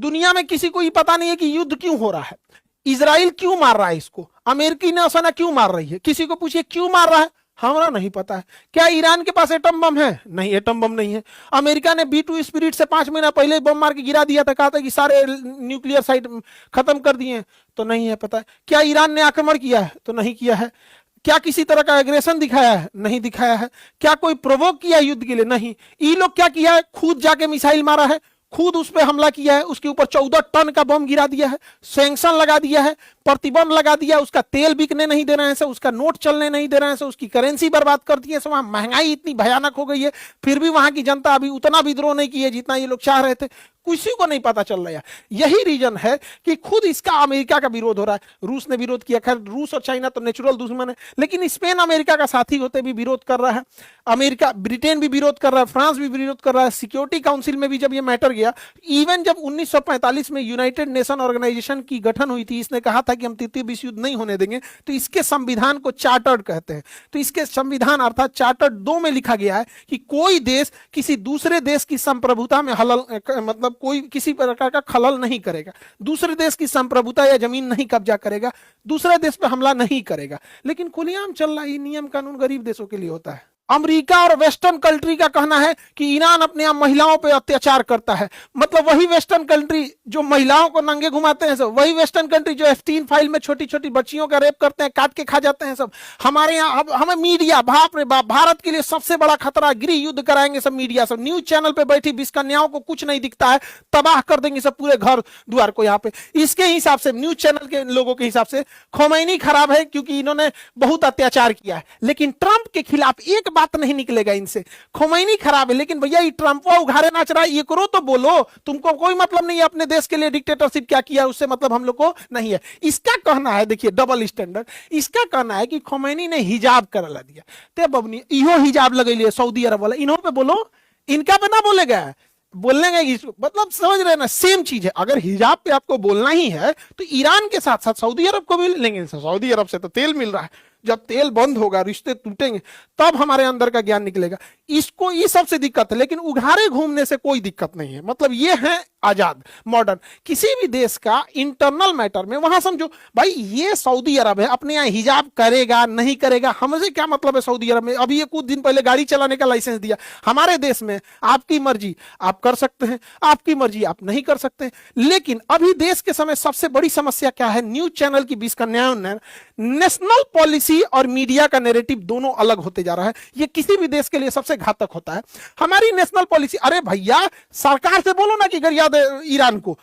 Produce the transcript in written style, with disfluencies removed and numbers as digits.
दुनिया में किसी को ये पता नहीं है कि युद्ध क्यों हो रहा है, इजराइल क्यों मार रहा है इसको, अमेरिकी नौसेना क्यों मार रही है, किसी को पूछिए क्यों मार रहा है, हमारा नहीं पता है। क्या ईरान के पास एटम बम है? नहीं, एटम बम नहीं है। अमेरिका ने B2 स्पिरिट से 5 महीना पहले बम मार के गिरा दिया था, कहा था कि सारे न्यूक्लियर साइट खत्म कर दिए, तो नहीं है पता है। क्या ईरान ने आक्रमण किया है? तो नहीं किया है। क्या किसी तरह का एग्रेशन दिखाया है? नहीं दिखाया है। क्या कोई प्रोवोक किया युद्ध के लिए? नहीं। ये लोग क्या किया है, खुद जाके मिसाइल मारा है, खुद उस पर हमला किया है, उसके ऊपर 14 टन का बम गिरा दिया है, सैंक्शन लगा दिया है, प्रतिबंध लगा दिया, उसका तेल बिकने नहीं दे रहे हैं, उसका नोट चलने नहीं दे रहे हैं, उसकी करेंसी बर्बाद कर दी है। वहां महंगाई इतनी भयानक हो गई है, फिर भी वहां की जनता अभी उतना विद्रोह नहीं की है जितना ये लोग चाह रहे थे। किसी को नहीं पता चल रहा है। यही रीजन है कि खुद इसका अमेरिका का विरोध हो रहा है। रूस ने विरोध किया, खैर रूस और चाइना तो नेचुरल दुश्मन है, लेकिन स्पेन अमेरिका का साथी होते भी विरोध कर रहा है, अमेरिका ब्रिटेन भी विरोध कर रहा है, फ्रांस भी विरोध कर रहा है। सिक्योरिटी काउंसिल में भी जब ये मैटर गया, इवन जब 1945 में यूनाइटेड नेशन ऑर्गेनाइजेशन की गठन हुई थी, इसने कहा था कि हम तृतीय विश्व युद्ध नहीं होने देंगे, तो इसके संविधान को चार्टर्ड कहते हैं। तो इसके संविधान अर्थात चार्टर्ड 2 में लिखा गया है कि कोई देश किसी दूसरे देश की संप्रभुता में हलल मतलब कोई किसी प्रकार का खलल नहीं करेगा, दूसरे देश की संप्रभुता या जमीन नहीं कब्जा करेगा, दूसरे देश पे हमला नहीं करेगा। लेकिन खुलेआम चल रहा है, नियम कानून गरीब देशों के लिए होता है। अमेरिका और वेस्टर्न कंट्री का कहना है कि ईरान अपने आप महिलाओं पर अत्याचार करता है। मतलब वही वेस्टर्न कंट्री जो महिलाओं को नंगे घुमाते हैं सब, वही वेस्टर्न कंट्री जो F-3 फाइल में छोटी छोटी बच्चियों का रेप करते हैं, काट के खा जाते हैं सब। हमारे यहाँ हमें मीडिया, बाप रे बाप, भारत के लिए सबसे बड़ा खतरा, गृह युद्ध कराएंगे सब मीडिया, सब न्यूज चैनल पे बैठी विस्कन्याओं को कुछ नहीं दिखता है, तबाह कर देंगे सब पूरे घर द्वार को यहाँ पे। इसके हिसाब से, न्यूज चैनल के लोगों के हिसाब से खोमैनी खराब है क्योंकि इन्होंने बहुत अत्याचार किया है। लेकिन ट्रंप के खिलाफ एक बात नहीं निकलेगा इनसे। खोमैनी खराब है, लेकिन भैया ये ट्रंप उघारे नाच रहा है, ये करो तो बोलो, तुमको कोई मतलब नहीं है अपने देश के लिए डिक्टेटरशिप क्या किया उससे मतलब हम लोग को नहीं है। इसका कहना है, देखिए डबल स्टैंडर्ड, इसका कहना है कि खोमैनी ने हिजाब करा दिया, ते बबनी इहो हिजाब लगैलिए सऊदी अरब वाला, इन्हों पे बोलो, इनका पे ना बोलेगा, बोलने मतलब समझ रहे ना, सेम चीज है। अगर हिजाब पे आपको बोलना ही है तो ईरान के साथ साथ सऊदी अरब को भी लेंगे। सऊदी अरब से तो तेल मिल रहा है, जब तेल बंद होगा, रिश्ते टूटेंगे, तब हमारे अंदर का ज्ञान निकलेगा। इसको ये सबसे दिक्कत है, लेकिन उघारे घूमने से कोई दिक्कत नहीं है। मतलब ये है आजाद मॉडर्न, किसी भी देश का इंटरनल मैटर में वहां समझो भाई ये सऊदी अरब है, अपने यहाँ हिजाब करेगा नहीं करेगा हमसे क्या मतलब है। सऊदी अरब में अभी ये कुछ दिन पहले गाड़ी चलाने का लाइसेंस दिया, हमारे देश में आपकी मर्जी आप कर सकते हैं, आपकी मर्जी आप नहीं कर सकते। लेकिन अभी देश के समय सबसे बड़ी समस्या क्या है, न्यूज चैनल की विस्कन्यायन, नेशनल पॉलिसी और मीडिया का नैरेटिव दोनों अलग होते जा रहा है। ये किसी भी देश के लिए सबसे घातक होता है। हमारी नेशनल पॉलिसी, अरे भैया सरकार से बोलो ना कि गरिया दे ईरान को,